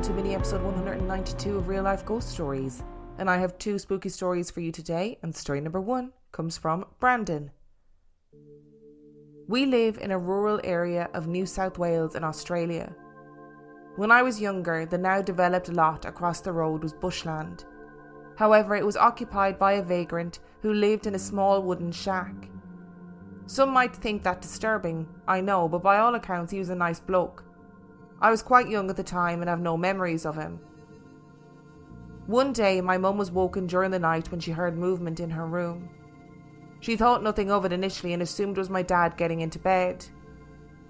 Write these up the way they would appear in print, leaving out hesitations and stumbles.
to mini episode 192 of Real Life Ghost Stories. And I have 2 spooky stories for you today, and story number 1 comes from Brandon. We live in a rural area of New South Wales in Australia. When I was younger, the now developed lot across the road was bushland. However, it was occupied by a vagrant who lived in a small wooden shack. Some might think that disturbing, I know, but by all accounts he was a nice bloke. I was quite young at the time and have no memories of him. One day my mum was woken during the night when she heard movement in her room. She thought nothing of it initially and assumed it was my dad getting into bed.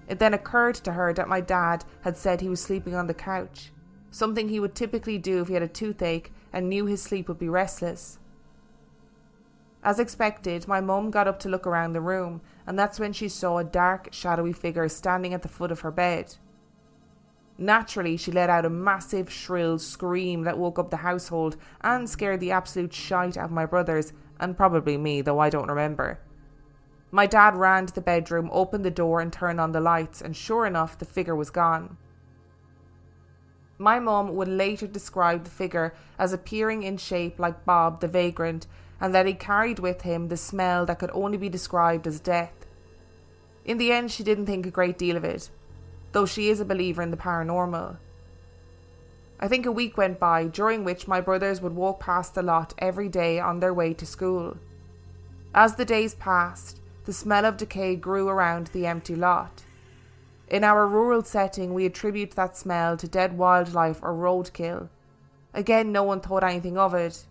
It then occurred to her that my dad had said he was sleeping on the couch, something he would typically do if he had a toothache and knew his sleep would be restless. As expected, my mum got up to look around the room, and that's when she saw a dark, shadowy figure standing at the foot of her bed. Naturally, she let out a massive, shrill scream that woke up the household and scared the absolute shite out of my brothers, and probably me, though I don't remember. My dad ran to the bedroom, opened the door and turned on the lights, and sure enough, the figure was gone. My mum would later describe the figure as appearing in shape like Bob the vagrant, and that he carried with him the smell that could only be described as death. In the end, she didn't think a great deal of it, though she is a believer in the paranormal. I think a week went by, during which my brothers would walk past the lot every day on their way to school. As the days passed, the smell of decay grew around the empty lot. In our rural setting, we attribute that smell to dead wildlife or roadkill. Again, no one thought anything of it.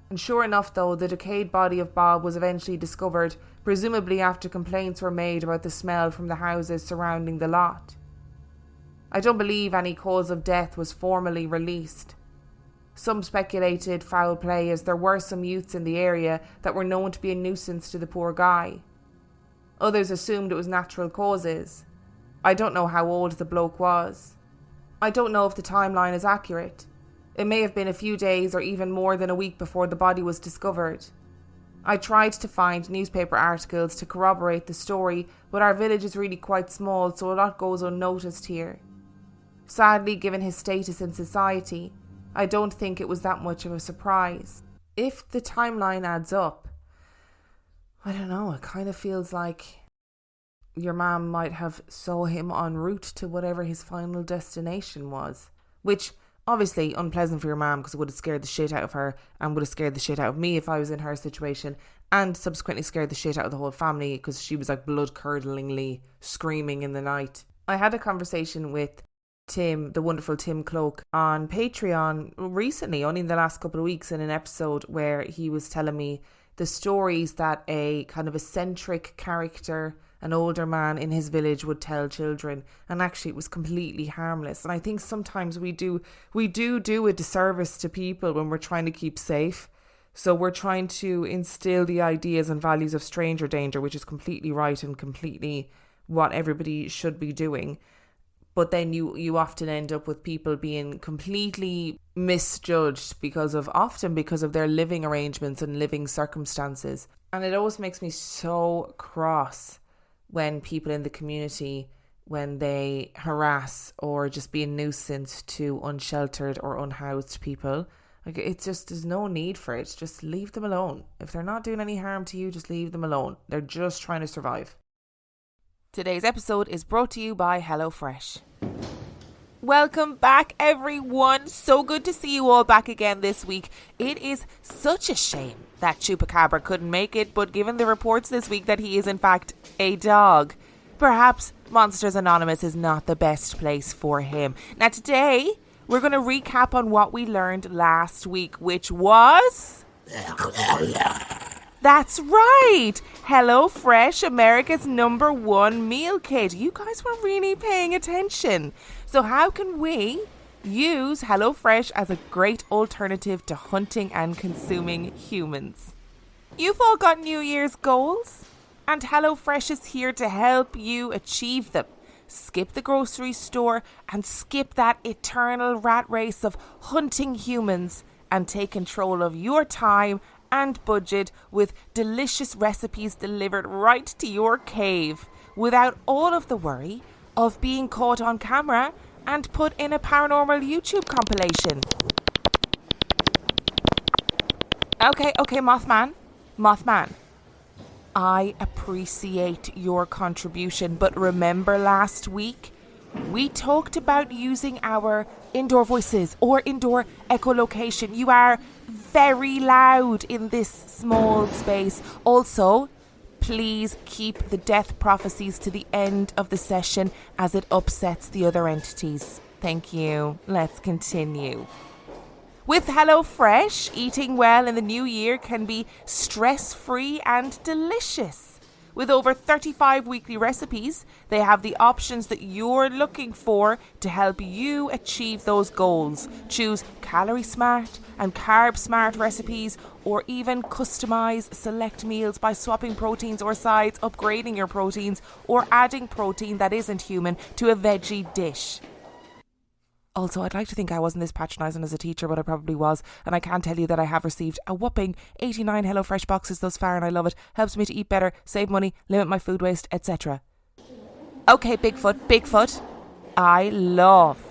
And sure enough though, the decayed body of Bob was eventually discovered, presumably after complaints were made about the smell from the houses surrounding the lot. I don't believe any cause of death was formally released. Some speculated foul play, as there were some youths in the area that were known to be a nuisance to the poor guy. Others assumed it was natural causes. I don't know how old the bloke was. I don't know if the timeline is accurate. It may have been a few days or even more than a week before the body was discovered. I tried to find newspaper articles to corroborate the story, but our village is really quite small, so a lot goes unnoticed here. Sadly, given his status in society, I don't think it was that much of a surprise. If the timeline adds up, I don't know, it kind of feels like your mum might have saw him en route to whatever his final destination was, which obviously unpleasant for your mum, because it would have scared the shit out of her and would have scared the shit out of me if I was in her situation, and subsequently scared the shit out of the whole family because she was like blood-curdlingly screaming in the night. I had a conversation with Tim, the wonderful Tim Cloak, on Patreon recently, only in the last couple of weeks, in an episode where he was telling me the stories that a kind of eccentric character, an older man in his village, would tell children, and actually it was completely harmless. And I think sometimes we do a disservice to people when we're trying to keep safe. So we're trying to instill the ideas and values of stranger danger, which is completely right and completely what everybody should be doing. But then you often end up with people being completely misjudged because of their living arrangements and living circumstances. And it always makes me so cross when people in the community, when they harass or just be a nuisance to unsheltered or unhoused people. Like, it's just, there's no need for it. Just leave them alone. If they're not doing any harm to you, just leave them alone. They're just trying to survive. Today's episode is brought to you by HelloFresh. Welcome back, everyone. So good to see you all back again this week. It is such a shame that Chupacabra couldn't make it, but given the reports this week that he is in fact a dog, perhaps Monsters Anonymous is not the best place for him. Now today, we're going to recap on what we learned last week, which was... That's right! HelloFresh, America's #1 meal kit. You guys were really paying attention. So how can we use HelloFresh as a great alternative to hunting and consuming humans? You've all got New Year's goals, and HelloFresh is here to help you achieve them. Skip the grocery store and skip that eternal rat race of hunting humans and take control of your time and budget with delicious recipes delivered right to your cave without all of the worry of being caught on camera and put in a paranormal YouTube compilation. Okay, Mothman. I appreciate your contribution, but remember last week we talked about using our indoor voices or indoor echolocation. You are very loud in this small space. Also, please keep the death prophecies to the end of the session as it upsets the other entities. Thank you. Let's continue. With HelloFresh, eating well in the new year can be stress-free and delicious. With over 35 weekly recipes, they have the options that you're looking for to help you achieve those goals. Choose calorie smart and carb smart recipes, or even customize select meals by swapping proteins or sides, upgrading your proteins, or adding protein that isn't human to a veggie dish. Also, I'd like to think I wasn't this patronising as a teacher, but I probably was. And I can tell you that I have received a whopping 89 HelloFresh boxes thus far, and I love it. Helps me to eat better, save money, limit my food waste, etc. Okay, Bigfoot. I love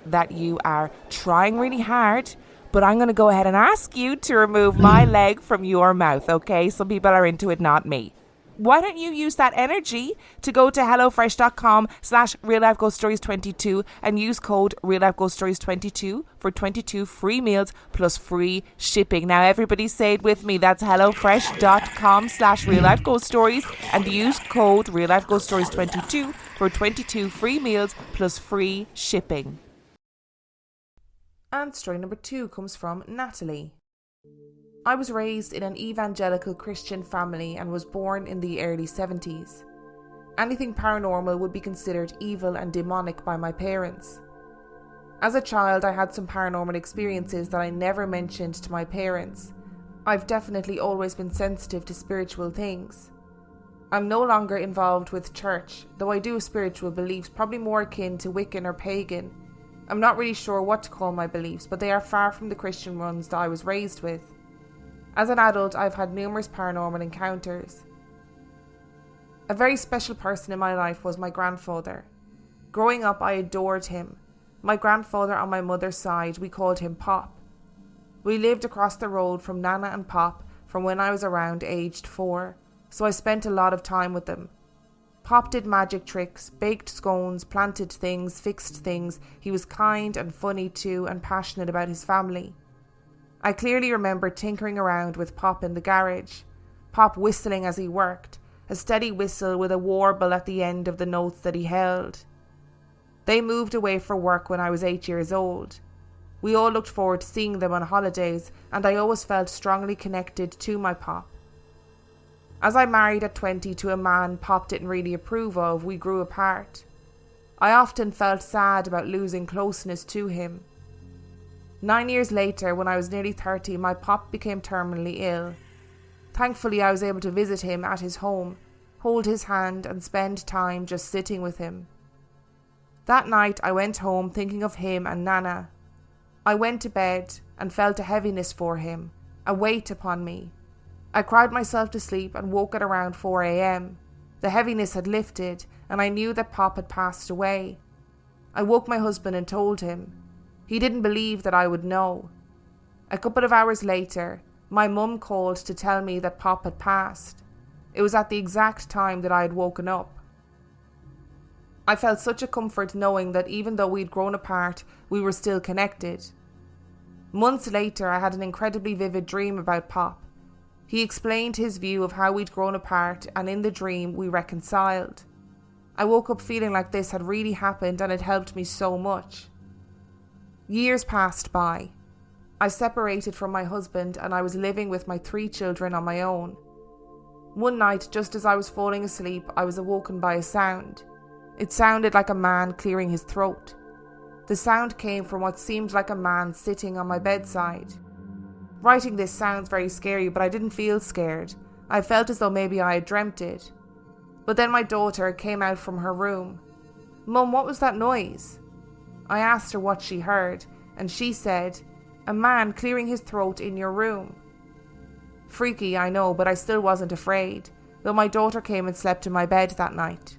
that you are trying really hard, but I'm going to go ahead and ask you to remove my leg from your mouth, okay? Some people are into it, not me. Why don't you use that energy to go to hellofresh.com/reallifeghoststories22 and use code reallifeghoststories22 for 22 free meals plus free shipping. Now everybody say it with me. That's hellofresh.com/reallifeghoststories and use code reallifeghoststories22 for 22 free meals plus free shipping. And story number 2 comes from Natalie. I was raised in an evangelical Christian family and was born in the early 70s. Anything paranormal would be considered evil and demonic by my parents. As a child, I had some paranormal experiences that I never mentioned to my parents. I've definitely always been sensitive to spiritual things. I'm no longer involved with church, though I do have spiritual beliefs, probably more akin to Wiccan or pagan. I'm not really sure what to call my beliefs, but they are far from the Christian ones that I was raised with. As an adult, I've had numerous paranormal encounters. A very special person in my life was my grandfather. Growing up, I adored him. My grandfather on my mother's side, we called him Pop. We lived across the road from Nana and Pop from when I was around aged 4, so I spent a lot of time with them. Pop did magic tricks, baked scones, planted things, fixed things. He was kind and funny too, and passionate about his family. I clearly remember tinkering around with Pop in the garage, Pop whistling as he worked, a steady whistle with a warble at the end of the notes that he held. They moved away for work when I was 8 years old. We all looked forward to seeing them on holidays, and I always felt strongly connected to my Pop. As I married at 20 to a man Pop didn't really approve of, we grew apart. I often felt sad about losing closeness to him. 9 years later, when I was nearly 30, my Pop became terminally ill. Thankfully, I was able to visit him at his home, hold his hand and spend time just sitting with him. That night, I went home thinking of him and Nana. I went to bed and felt a heaviness for him, a weight upon me. I cried myself to sleep and woke at around 4 a.m. The heaviness had lifted and I knew that Pop had passed away. I woke my husband and told him. He didn't believe that I would know. A couple of hours later, my mum called to tell me that Pop had passed. It was at the exact time that I had woken up. I felt such a comfort knowing that even though we'd grown apart, we were still connected. Months later, I had an incredibly vivid dream about Pop. He explained his view of how we'd grown apart, and in the dream, we reconciled. I woke up feeling like this had really happened and it helped me so much. Years passed by. I separated from my husband and I was living with my 3 children on my own. One night, just as I was falling asleep, I was awoken by a sound. It sounded like a man clearing his throat. The sound came from what seemed like a man sitting on my bedside. Writing this sounds very scary, but I didn't feel scared. I felt as though maybe I had dreamt it. But then my daughter came out from her room. "Mum, what was that noise?" I asked her what she heard, and she said, "A man clearing his throat in your room." Freaky, I know, but I still wasn't afraid, though my daughter came and slept in my bed that night.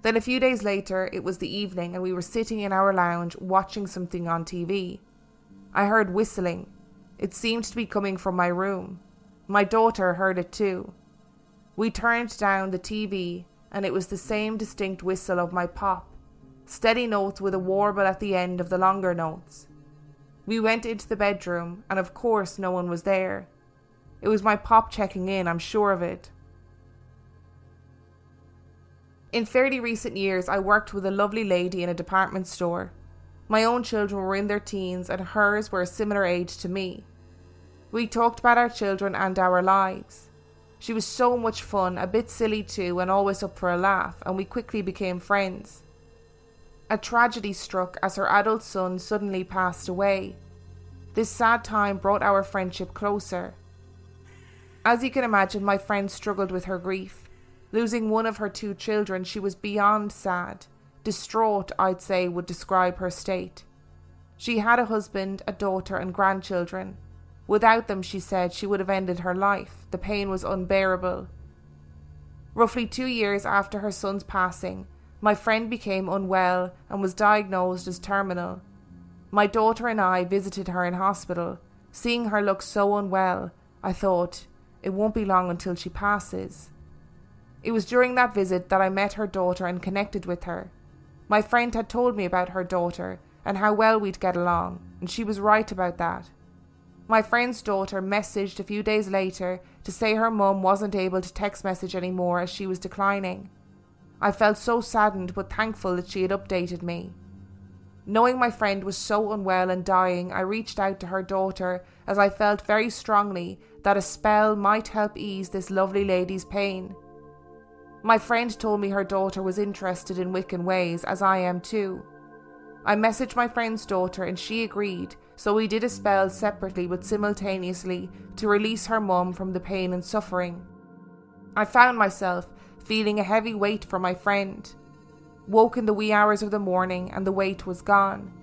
Then a few days later, it was the evening and we were sitting in our lounge watching something on TV. I heard whistling. It seemed to be coming from my room. My daughter heard it too. We turned down the TV and it was the same distinct whistle of my pop, steady notes with a warble at the end of the longer notes. We went into the bedroom and of course no one was there. It was my pop checking in, I'm sure of it. In fairly recent years, I worked with a lovely lady in a department store. My own children were in their teens and hers were a similar age to me. We talked about our children and our lives. She was so much fun, a bit silly too, and always up for a laugh, and we quickly became friends. A tragedy struck as her adult son suddenly passed away. This sad time brought our friendship closer. As you can imagine, my friend struggled with her grief. Losing one of her 2 children, she was beyond sad. Distraught, I'd say, would describe her state. She had a husband, a daughter, and grandchildren. Without them, she said, she would have ended her life. The pain was unbearable. Roughly 2 years after her son's passing, my friend became unwell and was diagnosed as terminal. My daughter and I visited her in hospital. Seeing her look so unwell, I thought, it won't be long until she passes. It was during that visit that I met her daughter and connected with her. My friend had told me about her daughter and how well we'd get along, and she was right about that. My friend's daughter messaged a few days later to say her mum wasn't able to text message anymore as she was declining. I felt so saddened but thankful that she had updated me. Knowing my friend was so unwell and dying, I reached out to her daughter as I felt very strongly that a spell might help ease this lovely lady's pain. My friend told me her daughter was interested in Wiccan ways, as I am too. I messaged my friend's daughter and she agreed, so we did a spell separately but simultaneously to release her mum from the pain and suffering. I found myself feeling a heavy weight for my friend. Woke in the wee hours of the morning and the weight was gone.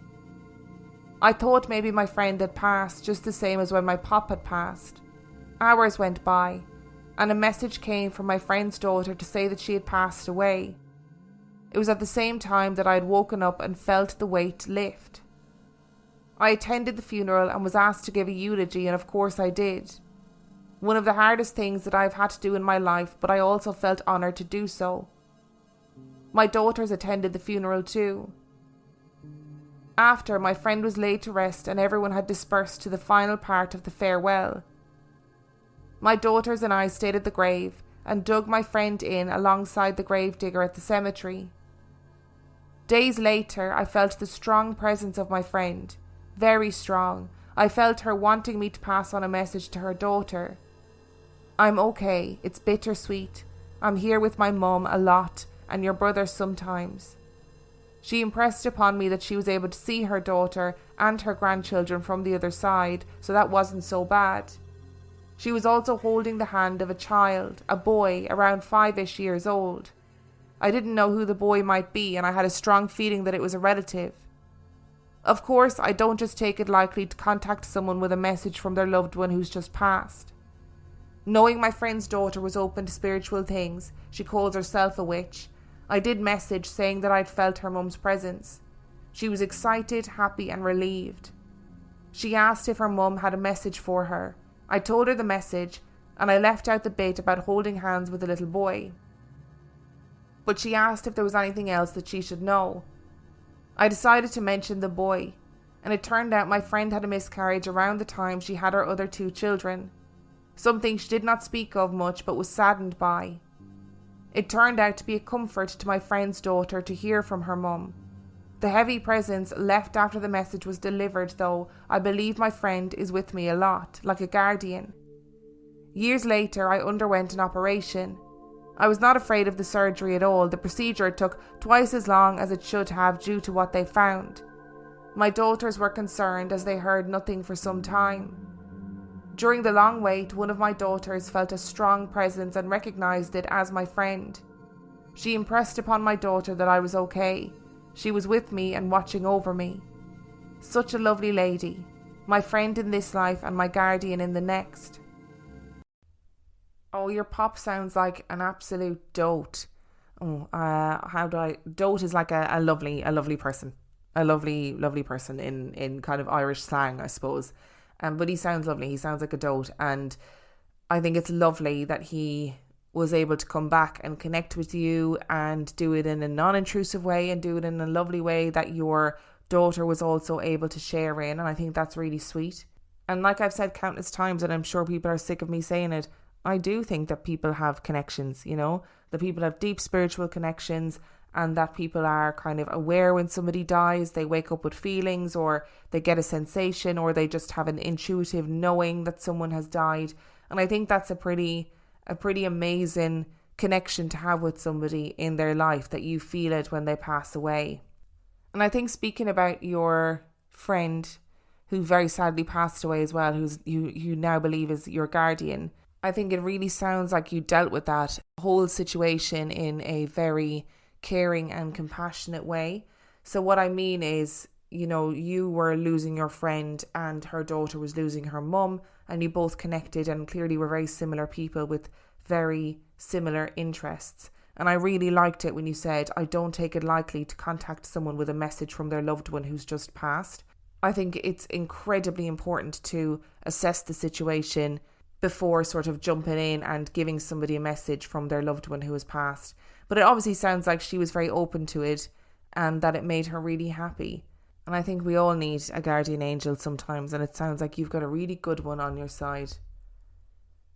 I thought maybe my friend had passed just the same as when my pop had passed. Hours went by, and a message came from my friend's daughter to say that she had passed away. It was at the same time that I had woken up and felt the weight lift. I attended the funeral and was asked to give a eulogy, and of course I did. One of the hardest things that I've had to do in my life, but I also felt honoured to do so. My daughters attended the funeral too. After, my friend was laid to rest and everyone had dispersed to the final part of the farewell. My daughters and I stayed at the grave and dug my friend in alongside the gravedigger at the cemetery. Days later, I felt the strong presence of my friend. Very strong. I felt her wanting me to pass on a message to her daughter. I'm okay. It's bittersweet. I'm here with my mum a lot and your brother sometimes. She impressed upon me that she was able to see her daughter and her grandchildren from the other side, so that wasn't so bad. She was also holding the hand of a child, a boy around 5-ish years old. I didn't know who the boy might be, and I had a strong feeling that it was a relative. Of course, I don't just take it lightly to contact someone with a message from their loved one who's just passed. Knowing my friend's daughter was open to spiritual things, she calls herself a witch, I did message saying that I'd felt her mum's presence. She was excited, happy and relieved. She asked if her mum had a message for her. I told her the message, and I left out the bit about holding hands with the little boy. But she asked if there was anything else that she should know. I decided to mention the boy, and it turned out my friend had a miscarriage around the time she had her other 2 children, something she did not speak of much but was saddened by. It turned out to be a comfort to my friend's daughter to hear from her mum. The heavy presence left after the message was delivered, though, I believe my friend is with me a lot, like a guardian. Years later, I underwent an operation. I was not afraid of the surgery at all. The procedure took twice as long as it should have due to what they found. My daughters were concerned as they heard nothing for some time. During the long wait, one of my daughters felt a strong presence and recognised it as my friend. She impressed upon my daughter that I was okay. She was with me and watching over me. Such a lovely lady, my friend in this life and my guardian in the next. Oh, your pop sounds like an absolute dote. Dote is like a lovely person. A lovely person in kind of Irish slang, I suppose. But he sounds lovely. He sounds like a dote. And I think it's lovely that he was able to come back and connect with you and do it in a non-intrusive way and do it in a lovely way that your daughter was also able to share in. And I think that's really sweet. And like I've said countless times, and I'm sure people are sick of me saying it, I do think that people have connections, that people have deep spiritual connections, and that people are kind of aware when somebody dies. They wake up with feelings, or they get a sensation, or they just have an intuitive knowing that someone has died. And I think that's a pretty amazing connection to have with somebody in their life, that you feel it when they pass away. And I think, speaking about your friend who very sadly passed away as well, who's you now believe is your guardian, I think it really sounds like you dealt with that whole situation in a very caring and compassionate way. So what I mean is, you were losing your friend and her daughter was losing her mum, and you both connected and clearly were very similar people with very similar interests. And I really liked it when you said, I don't take it lightly to contact someone with a message from their loved one who's just passed. I think it's incredibly important to assess the situation before sort of jumping in and giving somebody a message from their loved one who has passed. But it obviously sounds like she was very open to it and that it made her really happy. And I think we all need a guardian angel sometimes, and it sounds like you've got a really good one on your side.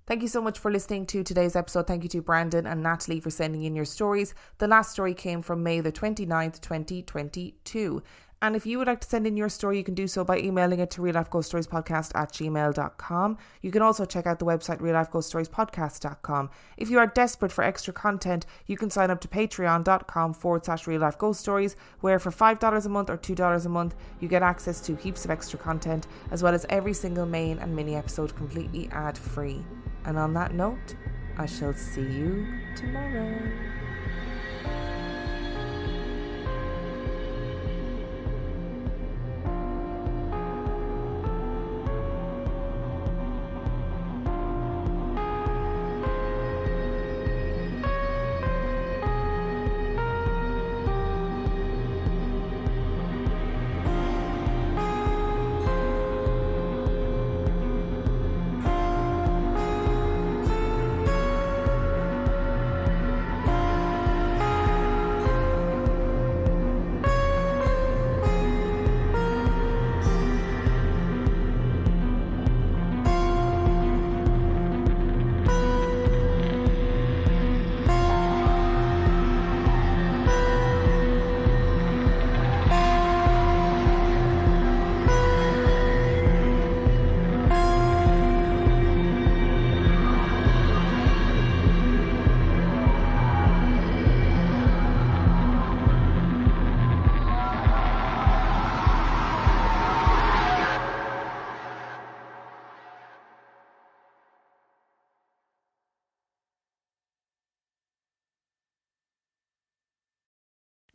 Thank you so much for listening to today's episode. Thank you to Brandon and Natalie for sending in your stories. The last story came from May the 29th, 2022. And if you would like to send in your story, you can do so by emailing it to reallifeghoststoriespodcast@gmail.com. You can also check out the website reallifeghoststoriespodcast.com. If you are desperate for extra content, you can sign up to patreon.com/reallifeghoststories, where for $5 a month or $2 a month, you get access to heaps of extra content, as well as every single main and mini episode completely ad-free. And on that note, I shall see you tomorrow.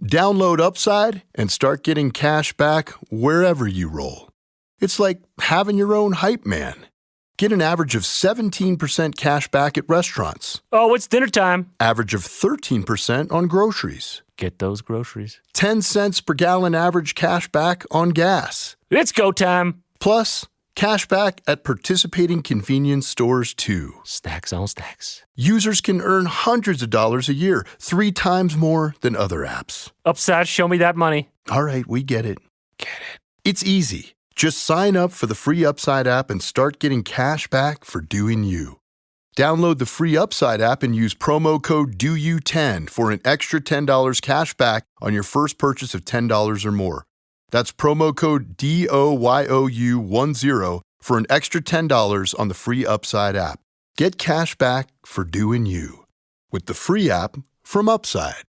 Download Upside and start getting cash back wherever you roll. It's like having your own hype man. Get an average of 17% cash back at restaurants. Oh, it's dinner time. Average of 13% on groceries. Get those groceries. 10 cents per gallon average cash back on gas. It's go time. Plus, cash back at participating convenience stores too. Stacks on stacks. Users can earn hundreds of dollars a year, 3 times more than other apps. Upside, show me that money. All right, we get it. Get it. It's easy. Just sign up for the free Upside app and start getting cash back for doing you. Download the free Upside app and use promo code DOYOU10 for an extra $10 cash back on your first purchase of $10 or more. That's promo code DOYOU10 for an extra $10 on the free Upside app. Get cash back for doing you with the free app from Upside.